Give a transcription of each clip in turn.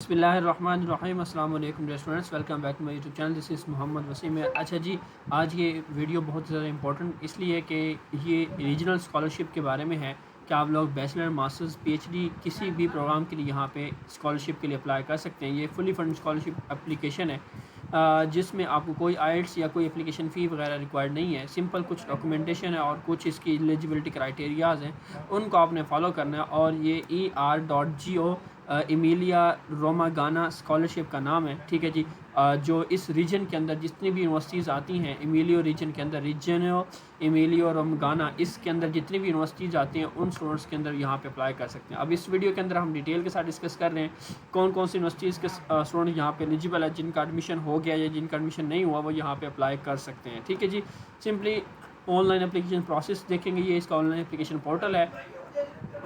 बिस्मिल्लाहिर्रहमानिर्रहीम। अस्सलाम वालेकुम students, welcome back to my YouTube channel. This is Mohammad Wasim. अच्छा जी, आज ये वीडियो बहुत ज़्यादा इंपॉर्टेंट इसलिए कि ये रीजनल स्कॉलरशिप के बारे में है कि आप लोग बैचलर, मास्टर्स, पीएचडी किसी भी प्रोग्राम के लिए यहाँ पे स्कॉलरशिप के लिए अप्लाई कर सकते हैं। ये फुली फंड स्कॉलरशिप एप्लीकेशन है जिसमें आपको कोई आइल्स या कोई एप्लीकेशन फ़ी वगैरह रिक्वायर्ड नहीं है। सिंपल कुछ डॉक्यूमेंटेशन है और कुछ इसकी एलिजिबिलिटी क्राइटेरियाज़ हैं, उनको आपने फॉलो करना है। और ये ER.GO इमिलिया रोमागाना स्कॉलरशिप का नाम है, ठीक है जी। जो इस रीजन के अंदर जितनी भी यूनिवर्सिटीज़ आती हैं, इमिलियो रीजन के अंदर, रीजनो इमिलियो रोमागाना, इसके अंदर जितनी भी यूनिवर्सिटीज़ आती हैं उन स्टूडेंट्स के अंदर यहाँ पे अप्लाई कर सकते हैं। अब इस वीडियो के अंदर हम डिटेल के साथ डिस्कस कर रहे हैं कौन कौन सी यूनिवर्सिटीज़ के स्टूडेंट यहाँ पे एलिजिबल है, जिनका एडमिशन हो गया या जिनका एडमिशन नहीं हुआ वो यहाँ पे अप्लाई कर सकते हैं, ठीक है जी। सिंपली ऑनलाइन एप्लीकेशन प्रोसेस देखेंगे। ये इसका ऑनलाइन एप्लीकेशन पोर्टल है।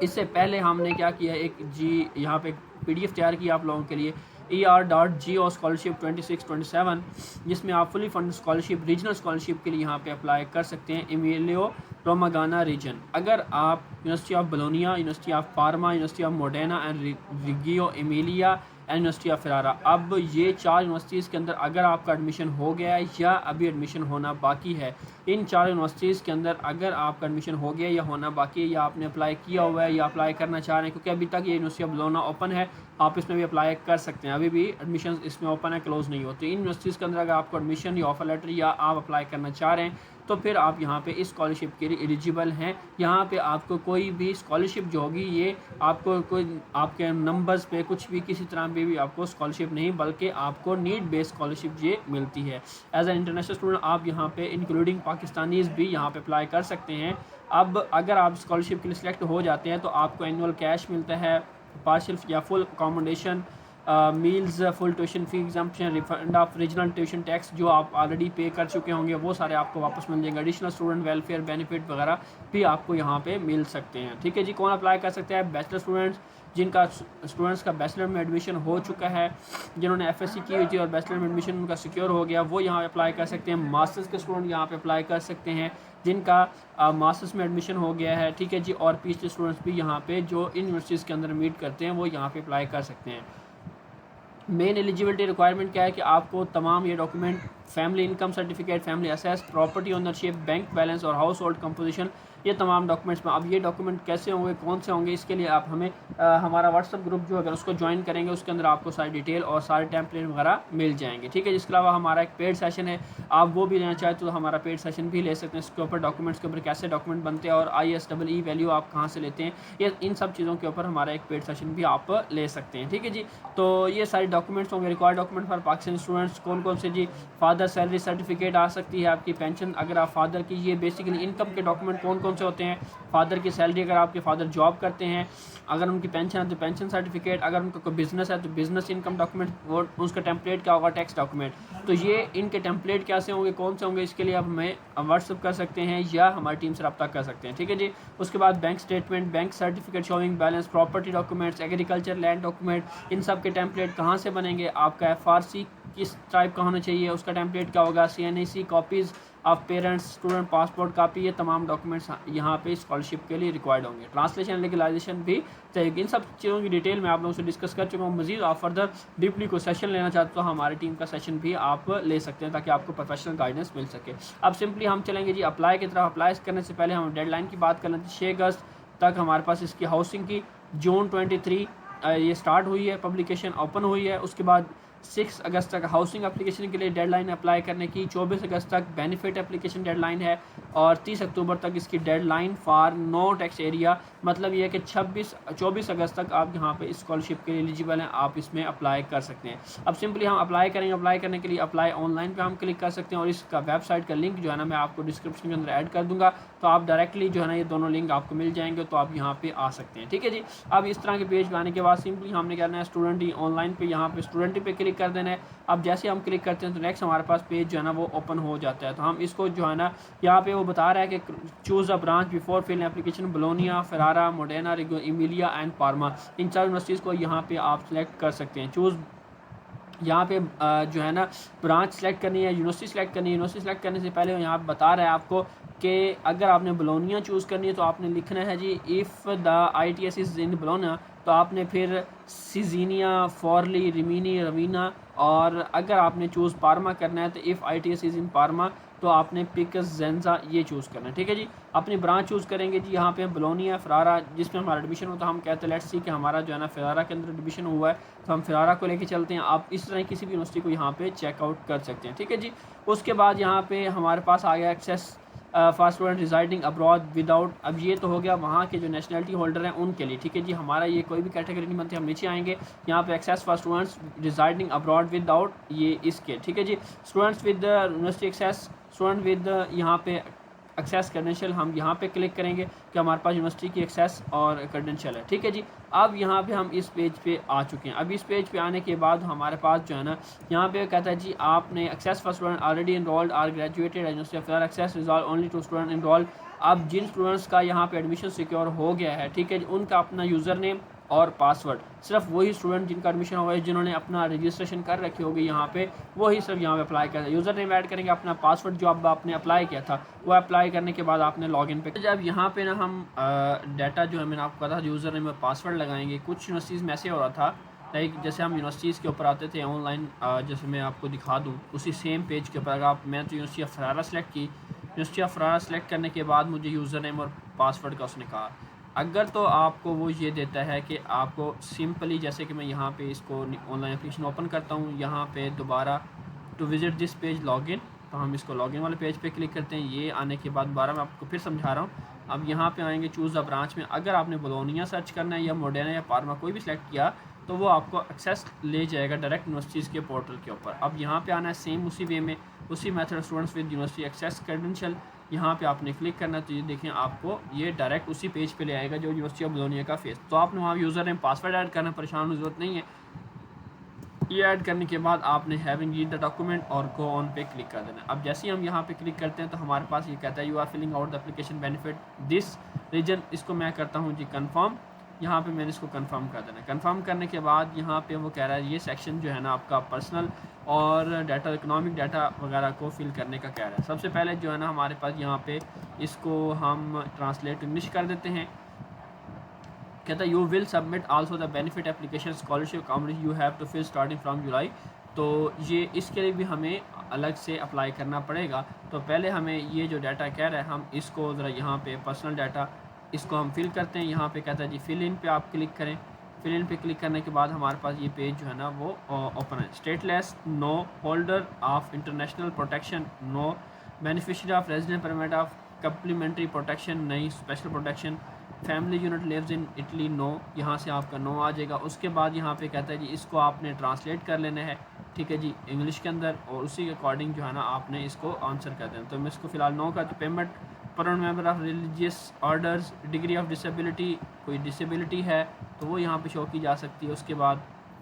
इससे पहले हमने क्या किया, एक जी यहाँ पे PDF तैयार किया आप लोगों के लिए, ER.GO स्कॉलरशिप 26-27, जिसमें आप fully fund scholarship, regional scholarship के लिए यहाँ पे अप्लाई कर सकते हैं। इमिलियो रोमागाना रीजन, अगर आप University of Bologna, University of Parma, University of Modena and Reggio Emilia and University of Ferrara, अब ये 4 यूनिवर्सिटीज़ के अंदर अगर आपका एडमिशन हो गया है या अभी एडमिशन होना बाकी है, इन 4 यूनिवर्सिटीज़ के अंदर अगर आपका एडमिशन हो गया या होना बाकी है, या आपने अप्लाई किया हुआ है या अप्लाई करना चाह रहे हैं, क्योंकि अभी तक ये यूनिवर्सिटी ऑफ बोलोना ओपन है, आप इसमें भी अप्लाई कर सकते हैं। अभी भी एडमिशन इसमें ओपन है, क्लोज नहीं होते। इन यूनिवर्सिटीज़ के अंदर अगर आपको एडमिशन या ऑफर लेटर या आप अप्लाई करना चाह रहे हैं तो फिर आप यहाँ पे इस स्कॉलरशिप के लिए एलिजिबल हैं। यहाँ पे आपको कोई भी स्कॉलरशिप जो होगी ये आपको कोई आपके नंबर्स पे कुछ भी किसी तरह पे भी आपको स्कॉलरशिप नहीं, बल्कि आपको नीड बेस्ड स्कॉलरशिप ये मिलती है। एज ए इंटरनेशनल स्टूडेंट आप यहाँ पे इंक्लूडिंग पाकिस्तानीज़ भी यहाँ पे अप्लाई कर सकते हैं। अब अगर आप स्कॉलरशिप के लिए सिलेक्ट हो जाते हैं तो आपको एनुअल कैश मिलता है, पार्शियल या full accommodation, meals, full tuition fee exemption, refund of regional tuition tax जो आप ऑलरेडी पे कर चुके होंगे वो सारे आपको वापस मिल जाएंगे। एडिशनल स्टूडेंट वेलफेयर बेनिफिट वगैरह भी आपको यहाँ पे मिल सकते हैं, ठीक है जी। कौन अप्लाई कर सकते हैं? बैचलर स्टूडेंट्स, जिनका स्टूडेंट्स का बैचलर में एडमिशन हो चुका है, जिन्होंने FSC की हुई थी और बैचलर में एडमिशन उनका सिक्योर हो गया, वो यहाँ अप्लाई कर सकते हैं। मास्टर्स के स्टूडेंट यहाँ पे अप्लाई कर सकते हैं जिनका मास्टर्स में एडमिशन हो गया है, ठीक है जी। और PhD स्टूडेंट्स भी यहाँ पे जो इन यूनिवर्सिटीज़ के अंदर मीट करते हैं वो यहाँ पे अप्लाई कर सकते हैं। मेन एलिजिबिलिटी रिक्वायरमेंट क्या है कि आपको तमाम ये document, family income certificate, family assess, property ownership, bank balance और हाउस होल्ड कंपोजिशन, ये तमाम डॉक्यूमेंट्स में। अब ये डॉक्यूमेंट कैसे होंगे, कौन से होंगे, इसके लिए आप हमें हमारा व्हाट्सअप ग्रुप जो अगर उसको ज्वाइन करेंगे उसके अंदर आपको सारी डिटेल और सारे टेम्पलेट वगैरह मिल जाएंगे, ठीक है। इसके अलावा हमारा एक पेड सेशन है, आप वो भी लेना चाहते तो हमारा पेड सेशन भी ले सकते हैं। इसके ऊपर डॉक्यूमेंट्स के ऊपर कैसे डॉक्यूमेंट बनते हैं और ISEE वैल्यू आप कहाँ से लेते हैं, ये इन सब चीज़ों के ऊपर हमारा एक पेड सेशन भी आप ले सकते हैं, ठीक है जी। तो ये सारे डॉक्यूमेंट्स होंगे required document for Pakistani students. कौन कौन से जी? फादर सैलरी सर्टिफिकेट आ सकती है, आपकी पेंशन अगर आप फादर की, ये बेसिकली इनकम के डॉक्यूमेंट कौन कौन से होते हैं? फादर की सैलरी, अगर आपके फादर जॉब करते हैं, अगर उनकी पेंशन है तो पेंशन सर्टिफिकेट, अगर उनका कोई बिजनेस है तो बिजनेस इनकम डॉक्यूमेंट, वो उसका टेम्पलेट क्या होगा? Tax document. तो ये इनके टेम्पलेट कैसे होंगे, कौन से होंगे, इसके लिए आप हमें व्हाट्सअप कर सकते हैं या हमारी टीम से रब्ता कर सकते हैं, ठीक है जी। उसके बाद bank statement, bank certificate showing balance, property documents, agriculture land document, इन सब के टेम्पलेट कहाँ से बनेंगे? आपका FRC किस टाइप का होना चाहिए, उसका टेम्पलेट क्या होगा? CNAC copies of parents, student passport copy, ये तमाम डॉक्यूमेंट्स यहाँ पे स्कॉलरशिप के लिए रिक्वायर्ड होंगे। ट्रांसलेशन, लीगलाइजेशन भी चाहिए। इन सब चीज़ों की डिटेल मैं आप लोगों से डिस्कस कर चुका हूँ। मजीद आप फर्दर डीपली को सेशन लेना चाहते तो हमारी टीम का सेशन भी आप ले सकते हैं ताकि आपको प्रोफेशनल गाइडेंस मिल सके। अब सिंपली हम चलेंगे जी अप्लाई की तरफ। अप्लाई करने से पहले हम डेडलाइन की बात कर लेते हैं। 6 अगस्त तक हमारे पास इसकी हाउसिंग की, जून 23 ये स्टार्ट हुई है, पब्लिकेशन ओपन हुई है। उसके बाद 6 अगस्त तक हाउसिंग एप्लीकेशन के लिए डेडलाइन अप्लाई करने की, 24 अगस्त तक बेनिफिट एप्लीकेशन डेडलाइन है और 30 अक्टूबर तक इसकी deadline for no tax area. मतलब ये है कि 24 अगस्त तक आप यहाँ पे स्कॉलरशिप के लिए एलिजिबल हैं, आप इसमें अप्लाई कर सकते हैं। अब सिंपली हम अप्लाई करेंगे। अप्लाई करने के लिए अप्लाई ऑनलाइन पे हम क्लिक कर सकते हैं और इसका वेबसाइट का लिंक जो है ना मैं आपको डिस्क्रिप्शन के अंदर ऐड कर दूँगा, तो आप डायरेक्टली जो है ना ये दोनों लिंक आपको मिल जाएंगे, तो आप यहाँ पे आ सकते हैं, ठीक है जी। अब इस तरह के पेज पे आने के बाद सिंपली हमने करना है स्टूडेंट ही ऑनलाइन पे, यहाँ पे स्टूडेंट ही पे क्लिक कर देना है। अब जैसे हम क्लिक करते हैं तो नेक्स्ट हमारे पास पेज जो है ना वो ओपन हो जाता है। तो हम इसको जो है ना यहाँ पे वो बता रहा है कि choose a branch before fill application, Bologna, Ferrara, Modena, Emilia and Parma, इन 4 यूनिवर्सिटीज़ को यहाँ पे आप सेलेक्ट कर सकते हैं। चूज़ यहाँ पे जो है ना ब्रांच सेलेक्ट करनी है, यूनिवर्सिटी सेलेक्ट करनी है। यूनिवर्सिटी सेलेक्ट करने से पहले यहाँ बता रहा है आपको कि अगर आपने बोलोनिया चूज़ करनी है तो आपने लिखना है जी, if the ITS is in Bologna तो आपने फिर सीजीनिया, फॉरली, रिमीनी, रवीना, और अगर आपने चूज़ पार्मा करना है तो if ITS is in pharma तो आपने पिकस जेंजा ये चूज़ करना है। ठीक है जी। अपनी ब्रांच चूज़ करेंगे जी। यहाँ पे बोलोनिया, फरारा जिसमें हमारा एडमिशन होता है, हम कहते हैं लेट्स सी कि हमारा जो है ना फरारा के अंदर एडमिशन हुआ है तो हम फरारा को लेके चलते हैं। आप इस तरह किसी भी यूनिवर्सिटी को यहाँ पे चेकआउट कर सकते हैं। ठीक है जी। उसके बाद यहाँ पे हमारे पास आ गया access for student residing abroad without, अब ये तो हो गया वहाँ के जो नेशनलिटी होल्डर हैं उनके लिए। ठीक है जी। हमारा ये कोई भी कैटेगरी नहीं बनती। हम नीचे आएंगे यहाँ पे access for students residing abroad without ये इसके। ठीक है जी। Students with university access, student with यहाँ पे एक्सेस क्रेडेंशियल, हम यहाँ पे क्लिक करेंगे कि हमारे पास यूनिवर्सिटी की एक्सेस और क्रेडेंशियल है। ठीक है जी। अब यहाँ पे हम इस पेज पे आ चुके हैं। अब इस पेज पे आने के बाद हमारे पास जो है ना यहाँ पे कहता है जी आपने access for student already enrolled or graduated university of access resolve only to student enrolled. अब जिन स्टूडेंट्स का यहाँ पे एडमिशन सिक्योर हो गया है, ठीक है जी, उनका अपना यूज़र नेम और पासवर्ड, सिर्फ वही स्टूडेंट जिनका एडमिशन हुआ है, जिन्होंने अपना रजिस्ट्रेशन कर रखी होगी यहाँ पे, वही सिर्फ यहाँ पे अप्लाई करना है। यूज़र नेम ऐड करेंगे, अपना पासवर्ड जो अब आपने अप्लाई किया था वो अप्लाई करने के बाद आपने लॉगिन पे जब यहाँ पे ना हम डाटा जो है मैंने आपको कहा था यूज़र नेम और पासवर्ड लगाएंगे। कुछ यूनिवर्सिटीज़ में ऐसे हो रहा था लाइक जैसे हम यूनिवर्सिटीज़ के ऊपर आते थे ऑनलाइन, जैसे मैं आपको दिखा दूँ उसी सेम पेज के ऊपर अगर आप, मैं तो यूनिवर्सिटी ऑफ फरारा सेलेक्ट की, यूनिवर्सिटी ऑफ फरारा सेलेक्ट करने के बाद मुझे यूज़र नेम और पासवर्ड का उसने कहा। अगर तो आपको वो ये देता है कि आपको सिंपली, जैसे कि मैं यहाँ पे इसको ऑनलाइन एप्लीकेशन ओपन करता हूँ, यहाँ पे दोबारा to visit this page login, तो हम इसको लॉगिन वाले पेज पे क्लिक करते हैं। ये आने के बाद दोबारा मैं आपको फिर समझा रहा हूँ। अब यहाँ पे आएंगे चूज़ द ब्रांच में, अगर आपने बोलोनिया सर्च करना है या मोडेना या पार्मा कोई भी सिलेक्ट किया तो वो आपको एक्सेस ले जाएगा डायरेक्ट यूनिवर्सिटीज़ के पोर्टल के ऊपर। अब यहाँ पे आना है सेम उसी वे में, उसी method students with university access credential, यहाँ पे आपने क्लिक करना है तो ये देखें आपको ये डायरेक्ट उसी पेज पे ले आएगा जो यूनिवर्सिटी ऑफ बोलोनिया का फेस। तो आपने वहाँ यूज़र नेम पासवर्ड ऐड करना, परेशान होने की ज़रूरत नहीं है। ये ऐड करने के बाद आपने हैविंग रीड द डॉक्यूमेंट और गो ऑन पे क्लिक कर देना। अब जैसे ही हम यहाँ पे क्लिक करते हैं तो हमारे पास ये कहता है you are filling out the application benefit this reason. इसको मैं करता हूँ जी कन्फर्म, यहाँ पे मैंने इसको कंफर्म कर देना। कंफर्म करने के बाद यहाँ पे वो कह रहा है ये सेक्शन जो है ना आपका पर्सनल और डाटा, इकोनॉमिक डाटा वगैरह को फिल करने का कह रहा है। सबसे पहले जो है ना हमारे पास यहाँ पे इसको हम ट्रांसलेट इंग्लिश कर देते हैं। कहता है you will submit also the benefit application scholarship account you have to fill starting from July. तो ये इसके लिए भी हमें अलग से अप्लाई करना पड़ेगा। तो पहले हमें ये जो डाटा कह रहा है हम इसको ज़रा यहाँ पे पर्सनल डाटा इसको हम फिल करते हैं। यहाँ पे कहता है जी फिल इन पे आप क्लिक करें। फिल इन पे क्लिक करने के बाद हमारे पास ये पेज जो है ना वो ओपन है। Stateless no, holder of international protection no, beneficiary of resident permit of complementary protection नहीं, special protection, family unit lives in Italy no, यहाँ से आपका नो आ जाएगा। उसके बाद यहाँ पे कहता है जी इसको आपने ट्रांसलेट कर लेना है, ठीक है जी, इंग्लिश के अंदर, और उसी के अकॉर्डिंग जो है ना आपने इसको आंसर कर देना। तो मैं इसको फ़िलहाल नो का, तो payment permanent member of religious orders, degree of disability, कोई डिसेबिलिटी है तो वो यहाँ पे शो की जा सकती है। उसके बाद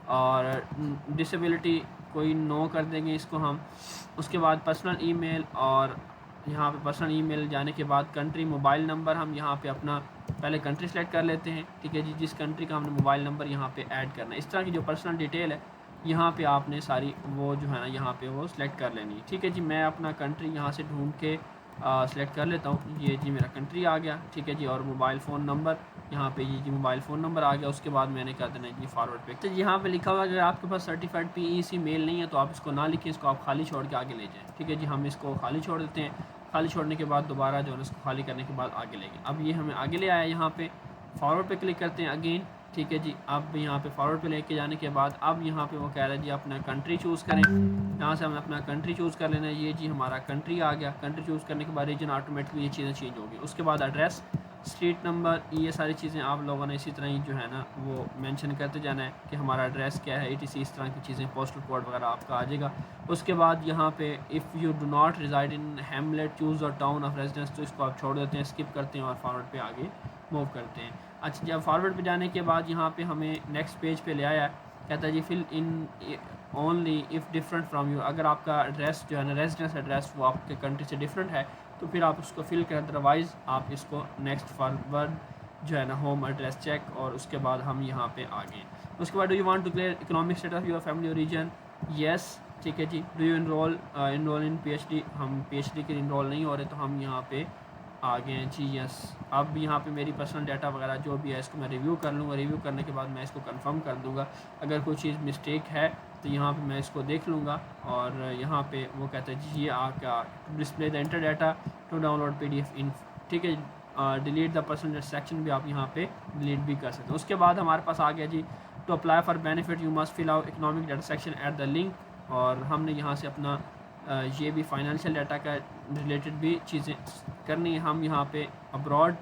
और डिसेबिलिटी कोई नो कर देंगे इसको हम। उसके बाद पर्सनल ईमेल, और यहाँ पे पर्सनल ईमेल जाने के बाद कंट्री, मोबाइल नंबर हम यहाँ पे अपना पहले कंट्री सेलेक्ट कर लेते हैं, ठीक है जी, जिस कंट्री का हमने मोबाइल नंबर यहाँ पे ऐड करना है। इस तरह की जो पर्सनल डिटेल है यहाँ पे आपने सारी वो जो है ना यहाँ पे वो सिलेक्ट कर लेनी है, ठीक है जी। मैं अपना कंट्री यहाँ से ढूंढ के सिलेक्ट कर लेता हूँ। ये जी मेरा कंट्री आ गया, ठीक है जी, और मोबाइल फ़ोन नंबर यहाँ पे ये जी मोबाइल फ़ोन नंबर आ गया। उसके बाद मैंने कर देना जी फॉरवर्ड पे। तो यहाँ पे लिखा हुआ अगर आपके पास सर्टिफाइड PEC मेल नहीं है तो आप इसको ना लिखें, इसको आप खाली छोड़ के आगे ले जाएँ, ठीक है जी। हम इसको खाली छोड़ देते हैं। खाली छोड़ने के बाद दोबारा जो है इसको खाली करने के बाद आगे ले गए। अब ये हमें आगे ले आया, यहाँ पे फॉरवर्ड पे क्लिक करते हैं अगेन, ठीक है जी। अब यहाँ पे फॉरवर्ड पे लेके जाने के बाद अब यहाँ पे वो कह रहा है जी अपना कंट्री चूज़ करें। यहाँ से हमें अपना कंट्री चूज़ कर लेना है। ये जी हमारा कंट्री आ गया। कंट्री चूज़ करने के बाद रीजन ऑटोमेटिकली ये चीज़ें चेंज होगी। उसके बाद एड्रेस, स्ट्रीट नंबर, ये सारी चीज़ें आप लोगों ने इसी तरह ही जो है ना वो मेंशन करते जाना है कि हमारा एड्रेस क्या है, ETC, इस तरह की चीज़ें, पोस्टल कोड वगैरह आपका आ जाएगा। उसके बाद यहाँ पे if you do not reside in hamlet choose और टाउन ऑफ रेजिडेंस, तो इसको आप छोड़ देते हैं, स्किप करते हैं और फॉरवर्ड पे आगे मूव करते हैं। अच्छा, जब फॉरवर्ड पे जाने के बाद यहाँ पे हमें नेक्स्ट पेज पे ले आया, कहता है जी fill in only if different from you. अगर आपका एड्रेस जो है ना रेजिडेंस एड्रेस वो आपके कंट्री से डिफरेंट है तो फिर आप उसको फिल करें, अदरवाइज़ आप इसको नेक्स्ट फॉरवर्ड जो है ना होम एड्रेस चेक, और उसके बाद हम यहाँ पे आ गए। उसके बाद do you want to clear economic status of your family origin, yes, ठीक है जी। Do you enrol in PhD, हम PhD के इनरोल नहीं हो रहे तो हम यहाँ पे आ गए हैं जी। यस, अब यहाँ पे मेरी पर्सनल डाटा वगैरह जो भी है इसको मैं रिव्यू कर लूँगा। रिव्यू करने के बाद मैं इसको कंफर्म कर दूँगा। अगर कोई चीज़ मिस्टेक है तो यहाँ पे मैं इसको देख लूँगा और यहाँ पे वो कहता है जी ये आपका display the enter data to download PDF in, ठीक है। डिलीट द पर्सनल सेक्शन भी आप यहाँ पे डिलीट भी कर सकते हैं। उसके बाद हमारे पास आ गया जी to apply for benefit you must fill out economic data section at the link, और हमने यहाँ से अपना ये भी फाइनेंशियल डाटा का रिलेटेड भी चीज़ें करनी है। हम यहाँ पे अब्रॉड